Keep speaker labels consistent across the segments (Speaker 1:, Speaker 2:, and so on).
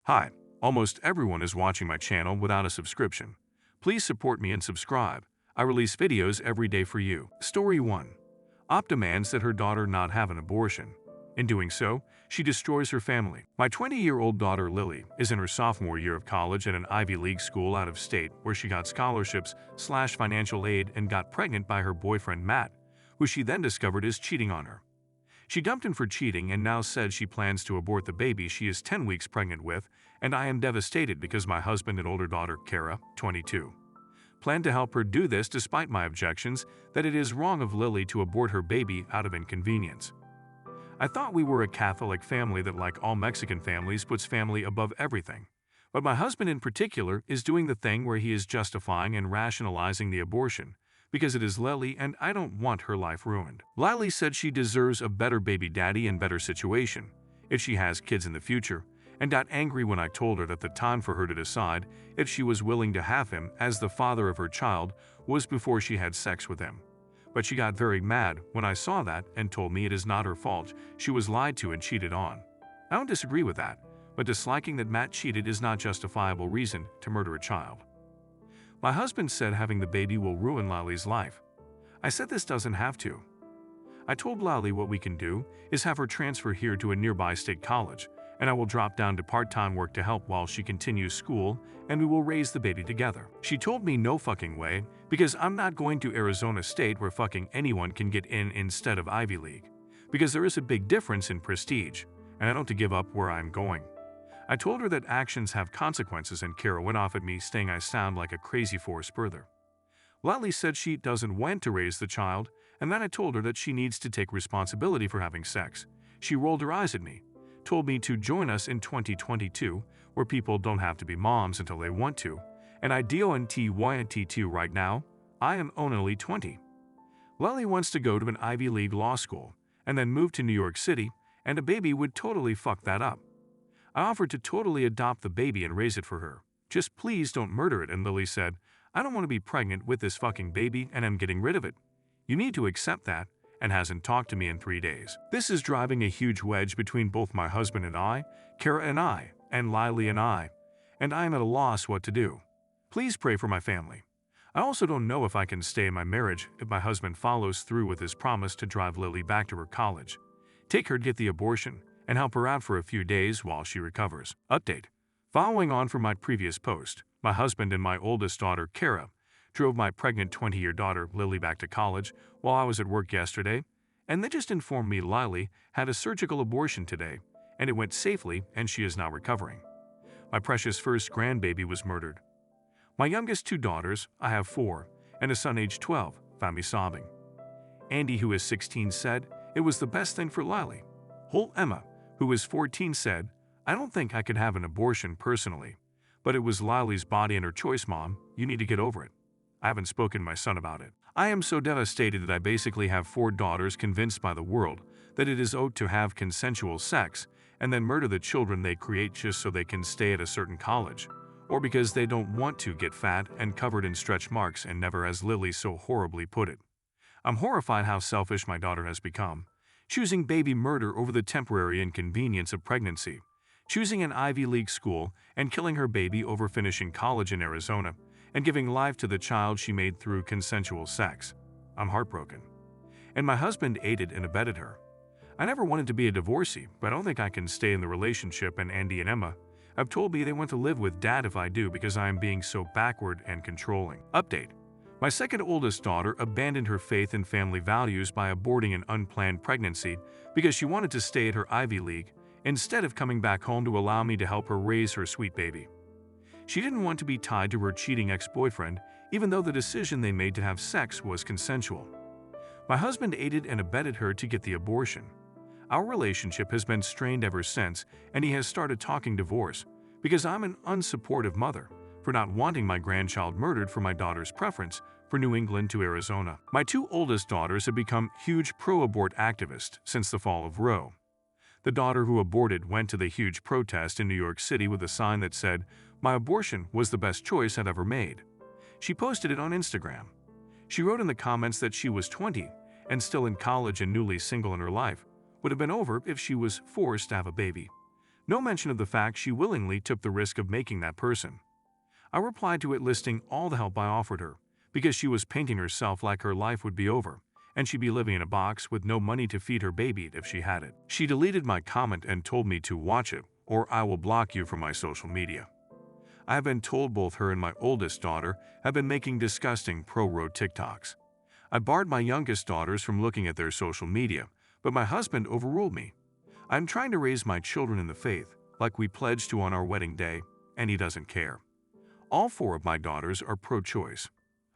Speaker 1: Hi, almost everyone is watching my channel without a subscription. Please support me and subscribe. I release videos every day for you. Story 1. Op demands that her daughter not have an abortion. In doing so, she destroys her family. My 20-year-old daughter Lily is in her sophomore year of college at an Ivy League school out of state where she got scholarships/financial aid and got pregnant by her boyfriend Matt, who she then discovered is cheating on her. She dumped him for cheating and now said she plans to abort the baby she is 10 weeks pregnant with, and I am devastated because my husband and older daughter, Kara, 22, plan to help her do this despite my objections that it is wrong of Lily to abort her baby out of inconvenience. I thought we were a Catholic family that, like all Mexican families, puts family above everything. But my husband in particular is doing the thing where he is justifying and rationalizing the abortion, because it is Lily and I don't want her life ruined. Lily said she deserves a better baby daddy and better situation if she has kids in the future, and got angry when I told her that the time for her to decide if she was willing to have him as the father of her child was before she had sex with him. But she got very mad when I saw that and told me it is not her fault, she was lied to and cheated on. I don't disagree with that, but disliking that Matt cheated is not justifiable reason to murder a child. My husband said having the baby will ruin Lily's life. I said this doesn't have to. I told Lily what we can do is have her transfer here to a nearby state college, and I will drop down to part-time work to help while she continues school, and we will raise the baby together. She told me no fucking way, because I'm not going to Arizona State where fucking anyone can get in instead of Ivy League, because there is a big difference in prestige, and I don't want to give up where I'm going. I told her that actions have consequences and Kara went off at me saying I sound like a crazy force further. Lily said she doesn't want to raise the child, and then I told her that she needs to take responsibility for having sex. She rolled her eyes at me, told me to join us in 2022, where people don't have to be moms until they want to, and I don't right now, I am only 20. Lily wants to go to an Ivy League law school, and then move to New York City, and a baby would totally fuck that up. I offered to totally adopt the baby and raise it for her. Just please don't murder it, and Lily said, I don't want to be pregnant with this fucking baby and I'm getting rid of it. You need to accept that, and hasn't talked to me in 3 days. This is driving a huge wedge between both my husband and I, Kara and I, and Lily and I am at a loss what to do. Please pray for my family. I also don't know if I can stay in my marriage if my husband follows through with his promise to drive Lily back to her college, take her to get the abortion, and help her out for a few days while she recovers. Update. Following on from my previous post, my husband and my oldest daughter, Kara, drove my pregnant 20-year daughter, Lily, back to college while I was at work yesterday, and they just informed me Lily had a surgical abortion today, and it went safely and she is now recovering. My precious first grandbaby was murdered. My youngest 2 daughters, I have 4, and a son aged 12, found me sobbing. Andy, who is 16, said, it was the best thing for Lily. Whole Emma, who is 14, said, I don't think I could have an abortion personally, but it was Lily's body and her choice, Mom. You need to get over it. I haven't spoken to my son about it. I am so devastated that I basically have 4 daughters convinced by the world that it is owed to have consensual sex and then murder the children they create just so they can stay at a certain college, or because they don't want to get fat and covered in stretch marks and never, as Lily so horribly put it. I'm horrified how selfish my daughter has become, choosing baby murder over the temporary inconvenience of pregnancy, choosing an Ivy League school and killing her baby over finishing college in Arizona, and giving life to the child she made through consensual sex. I'm heartbroken. And my husband aided and abetted her. I never wanted to be a divorcee, but I don't think I can stay in the relationship, and Andy and Emma have told me they want to live with Dad if I do because I am being so backward and controlling. Update. My second oldest daughter abandoned her faith and family values by aborting an unplanned pregnancy because she wanted to stay at her Ivy League instead of coming back home to allow me to help her raise her sweet baby. She didn't want to be tied to her cheating ex-boyfriend, even though the decision they made to have sex was consensual. My husband aided and abetted her to get the abortion. Our relationship has been strained ever since, and he has started talking divorce because I'm an unsupportive mother for not wanting my grandchild murdered for my daughter's preference for New England to Arizona. My 2 oldest daughters have become huge pro-abort activists since the fall of Roe. The daughter who aborted went to the huge protest in New York City with a sign that said, my abortion was the best choice I've ever made. She posted it on Instagram. She wrote in the comments that she was 20 and still in college and newly single in her life, would have been over if she was forced to have a baby. No mention of the fact she willingly took the risk of making that person. I replied to it listing all the help I offered her, because she was painting herself like her life would be over, and she'd be living in a box with no money to feed her baby if she had it. She deleted my comment and told me to watch it, or I will block you from my social media. I have been told both her and my oldest daughter have been making disgusting pro-road TikToks. I barred my youngest daughters from looking at their social media, but my husband overruled me. I'm trying to raise my children in the faith, like we pledged to on our wedding day, and he doesn't care. All 4 of my daughters are pro-choice.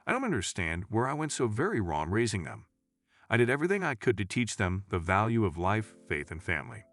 Speaker 1: I don't understand where I went so very wrong raising them. I did everything I could to teach them the value of life, faith, and family.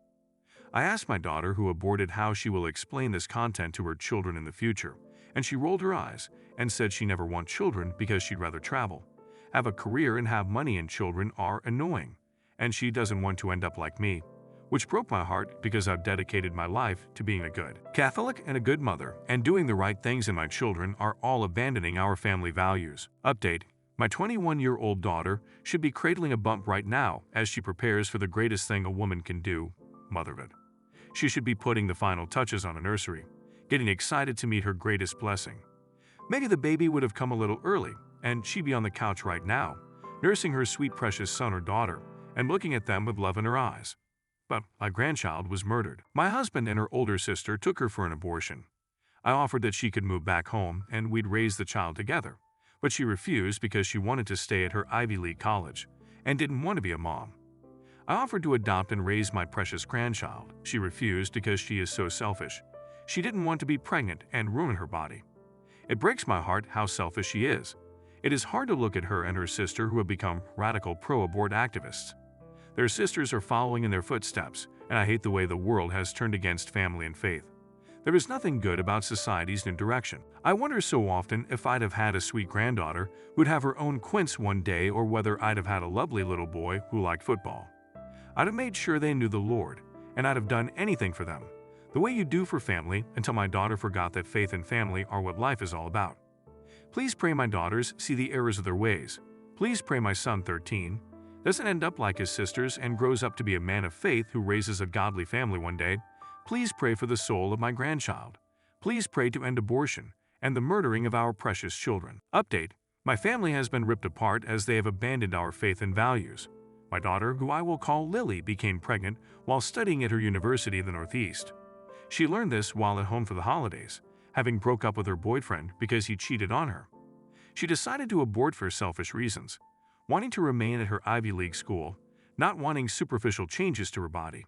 Speaker 1: I asked my daughter who aborted how she will explain this content to her children in the future, and she rolled her eyes and said she never wants children because she'd rather travel, have a career, and have money, and children are annoying, and she doesn't want to end up like me, which broke my heart because I've dedicated my life to being a good Catholic and a good mother, and doing the right things, and my children are all abandoning our family values. Update: my 21-year-old daughter should be cradling a bump right now as she prepares for the greatest thing a woman can do, motherhood. She should be putting the final touches on a nursery, getting excited to meet her greatest blessing. Maybe the baby would have come a little early, and she'd be on the couch right now, nursing her sweet precious son or daughter, and looking at them with love in her eyes. But my grandchild was murdered. My husband and her older sister took her for an abortion. I offered that she could move back home and we'd raise the child together, but she refused because she wanted to stay at her Ivy League college and didn't want to be a mom. I offered to adopt and raise my precious grandchild. She refused because she is so selfish. She didn't want to be pregnant and ruin her body. It breaks my heart how selfish she is. It is hard to look at her and her sister who have become radical pro-abort activists. Their sisters are following in their footsteps, and I hate the way the world has turned against family and faith. There is nothing good about society's new direction. I wonder so often if I'd have had a sweet granddaughter who'd have her own quince one day, or whether I'd have had a lovely little boy who liked football. I'd have made sure they knew the Lord, and I'd have done anything for them, the way you do for family, until my daughter forgot that faith and family are what life is all about. Please pray my daughters see the errors of their ways. Please pray my son, 13, doesn't end up like his sisters and grows up to be a man of faith who raises a godly family one day. Please pray for the soul of my grandchild. Please pray to end abortion and the murdering of our precious children. Update: my family has been ripped apart as they have abandoned our faith and values. My daughter, who I will call Lily, became pregnant while studying at her university in the Northeast. She learned this while at home for the holidays, having broke up with her boyfriend because he cheated on her. She decided to abort for selfish reasons, wanting to remain at her Ivy League school, not wanting superficial changes to her body,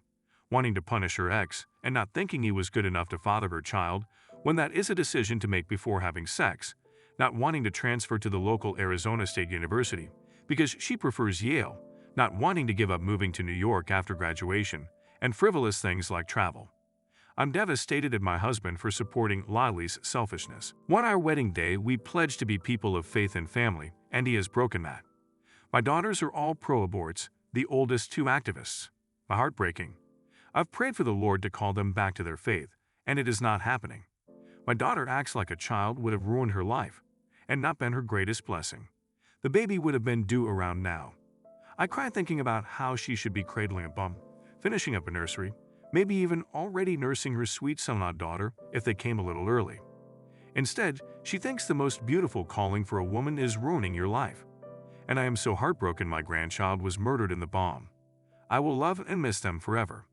Speaker 1: wanting to punish her ex, and not thinking he was good enough to father her child when that is a decision to make before having sex, not wanting to transfer to the local Arizona State University because she prefers Yale, not wanting to give up moving to New York after graduation, and frivolous things like travel. I'm devastated at my husband for supporting Lily's selfishness. On our wedding day, we pledged to be people of faith and family, and he has broken that. My daughters are all pro-aborts, the oldest 2 activists. My heart breaking. I've prayed for the Lord to call them back to their faith, and it is not happening. My daughter acts like a child would have ruined her life, and not been her greatest blessing. The baby would have been due around now. I cry thinking about how she should be cradling a bump, finishing up a nursery, maybe even already nursing her sweet son-in-law daughter if they came a little early. Instead, she thinks the most beautiful calling for a woman is ruining your life. And I am so heartbroken my grandchild was murdered in the bomb. I will love and miss them forever.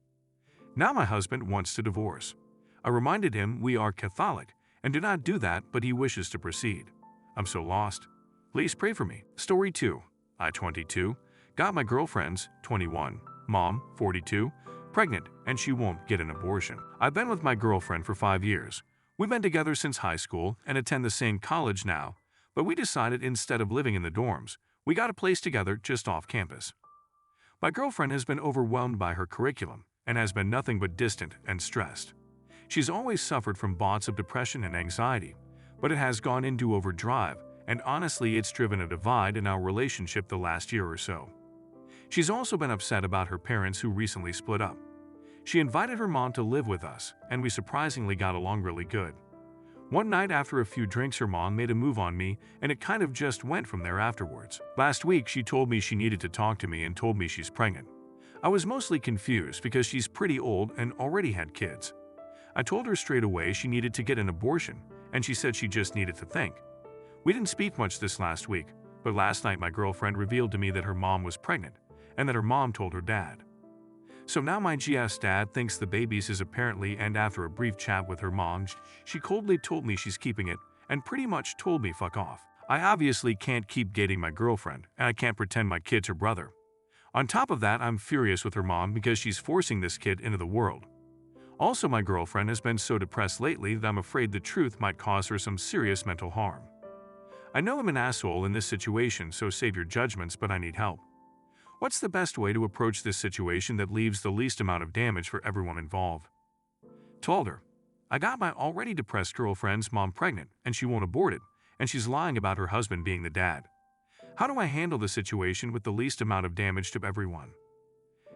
Speaker 1: Now my husband wants to divorce. I reminded him we are Catholic and do not do that, but he wishes to proceed. I'm so lost. Please pray for me. Story 2. I, 22, got my girlfriend's, 21, mom, 42, pregnant, and she won't get an abortion. I've been with my girlfriend for 5 years. We've been together since high school and attend the same college now, but we decided instead of living in the dorms, we got a place together just off campus. My girlfriend has been overwhelmed by her curriculum and has been nothing but distant and stressed. She's always suffered from bouts of depression and anxiety, but it has gone into overdrive, and honestly it's driven a divide in our relationship the last year or so. She's also been upset about her parents who recently split up. She invited her mom to live with us, and we surprisingly got along really good. One night after a few drinks her mom made a move on me, and it kind of just went from there afterwards. Last week she told me she needed to talk to me and told me she's pregnant. I was mostly confused because she's pretty old and already had kids. I told her straight away she needed to get an abortion, and she said she just needed to think. We didn't speak much this last week, but last night my girlfriend revealed to me that her mom was pregnant, and that her mom told her dad. So now my GS dad thinks the baby's is apparently, and after a brief chat with her mom, she coldly told me she's keeping it, and pretty much told me fuck off. I obviously can't keep dating my girlfriend, and I can't pretend my kid's her brother. On top of that, I'm furious with her mom because she's forcing this kid into the world. Also, my girlfriend has been so depressed lately that I'm afraid the truth might cause her some serious mental harm. I know I'm an asshole in this situation, so save your judgments, but I need help. What's the best way to approach this situation that leaves the least amount of damage for everyone involved? Told her, I got my already depressed girlfriend's mom pregnant and she won't abort it, and she's lying about her husband being the dad. How do I handle the situation with the least amount of damage to everyone?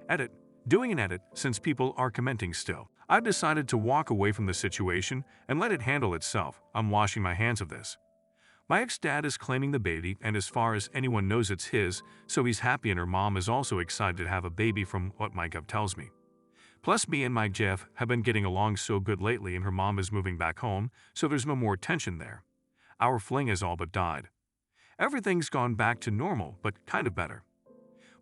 Speaker 1: Edit. Doing an edit since people are commenting still. I've decided to walk away from the situation and let it handle itself. I'm washing my hands of this. My ex-dad is claiming the baby, and as far as anyone knows it's his, so he's happy, and her mom is also excited to have a baby from what my gut tells me. Plus, me and my Jeff have been getting along so good lately, and her mom is moving back home, so there's no more tension there. Our fling has all but died. Everything's gone back to normal, but kind of better.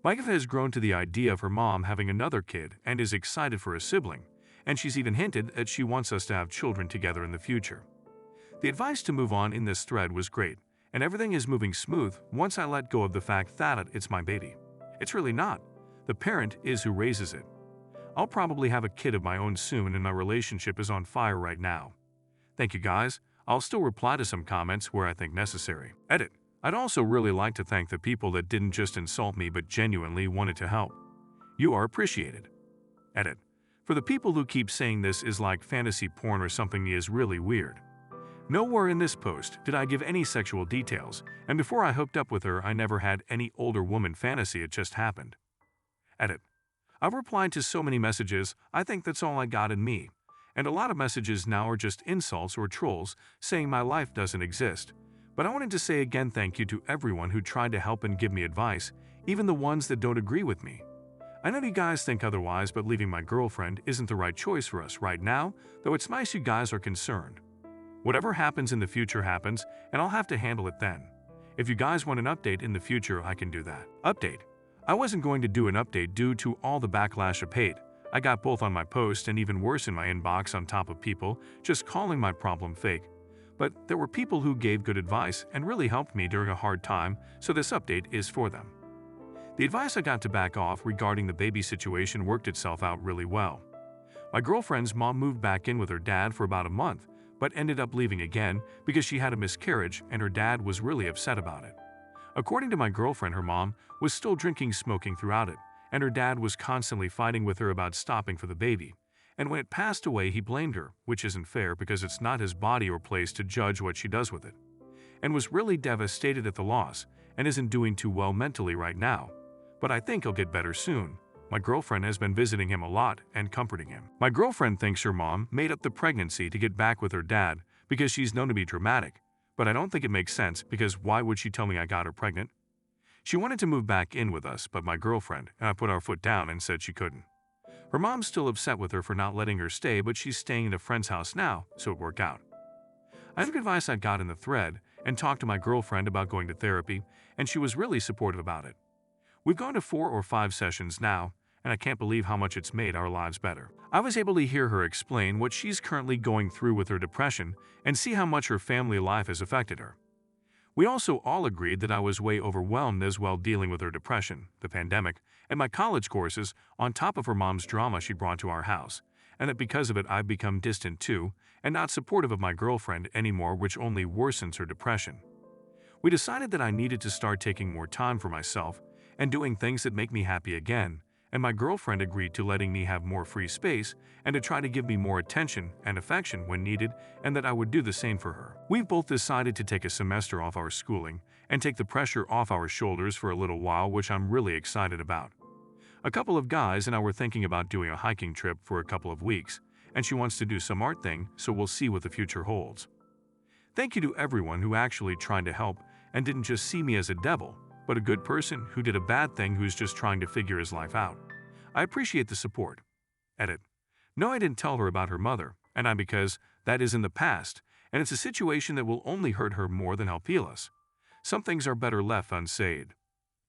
Speaker 1: Micah has grown to the idea of her mom having another kid and is excited for a sibling, and she's even hinted that she wants us to have children together in the future. The advice to move on in this thread was great, and everything is moving smooth once I let go of the fact that it's my baby. It's really not. The parent is who raises it. I'll probably have a kid of my own soon, and my relationship is on fire right now. Thank you guys. I'll still reply to some comments where I think necessary. Edit. I'd also really like to thank the people that didn't just insult me but genuinely wanted to help. You are appreciated. Edit. For the people who keep saying this is like fantasy porn or something is really weird. Nowhere in this post did I give any sexual details, and before I hooked up with her I never had any older woman fantasy, it just happened. Edit. I've replied to so many messages, I think that's all I got in me. And a lot of messages now are just insults or trolls saying my life doesn't exist. But I wanted to say again thank you to everyone who tried to help and give me advice, even the ones that don't agree with me. I know you guys think otherwise, but leaving my girlfriend isn't the right choice for us right now, though it's nice you guys are concerned. Whatever happens in the future happens, and I'll have to handle it then. If you guys want an update in the future, I can do that. Update. I wasn't going to do an update due to all the backlash of hate I got both on my post and even worse in my inbox, on top of people just calling my problem fake. But there were people who gave good advice and really helped me during a hard time, so this update is for them. The advice I got to back off regarding the baby situation worked itself out really well. My girlfriend's mom moved back in with her dad for about a month, but ended up leaving again because she had a miscarriage and her dad was really upset about it. According to my girlfriend, her mom was still drinking, smoking throughout it, and her dad was constantly fighting with her about stopping for the baby. And when it passed away, he blamed her, which isn't fair because it's not his body or place to judge what she does with it. And was really devastated at the loss and isn't doing too well mentally right now. But I think he'll get better soon. My girlfriend has been visiting him a lot and comforting him. My girlfriend thinks her mom made up the pregnancy to get back with her dad because she's known to be dramatic, but I don't think it makes sense because why would she tell me I got her pregnant? She wanted to move back in with us, but my girlfriend and I put our foot down and said she couldn't. Her mom's still upset with her for not letting her stay, but she's staying at a friend's house now, so it worked out. I took advice I got in the thread and talked to my girlfriend about going to therapy, and she was really supportive about it. We've gone to 4 or 5 sessions now, and I can't believe how much it's made our lives better. I was able to hear her explain what she's currently going through with her depression and see how much her family life has affected her. We also all agreed that I was way overwhelmed as well, dealing with her depression, the pandemic, and my college courses on top of her mom's drama she brought to our house, and that because of it I've become distant too and not supportive of my girlfriend anymore, which only worsens her depression. We decided that I needed to start taking more time for myself and doing things that make me happy again, and my girlfriend agreed to letting me have more free space and to try to give me more attention and affection when needed, and that I would do the same for her. We've both decided to take a semester off our schooling and take the pressure off our shoulders for a little while, which I'm really excited about. A couple of guys and I were thinking about doing a hiking trip for a couple of weeks, and she wants to do some art thing, so we'll see what the future holds. Thank you to everyone who actually tried to help and didn't just see me as a devil, but a good person who did a bad thing who's just trying to figure his life out. I appreciate the support. Edit. No, I didn't tell her about her mother, And I'm because that is in the past, and it's a situation that will only hurt her more than help heal us. Some things are better left unsaid.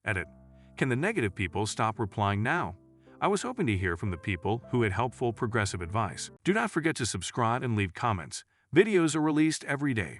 Speaker 1: Edit. Can the negative people stop replying now? I was hoping to hear from the people who had helpful progressive advice. Do not forget to subscribe and leave comments. Videos are released every day.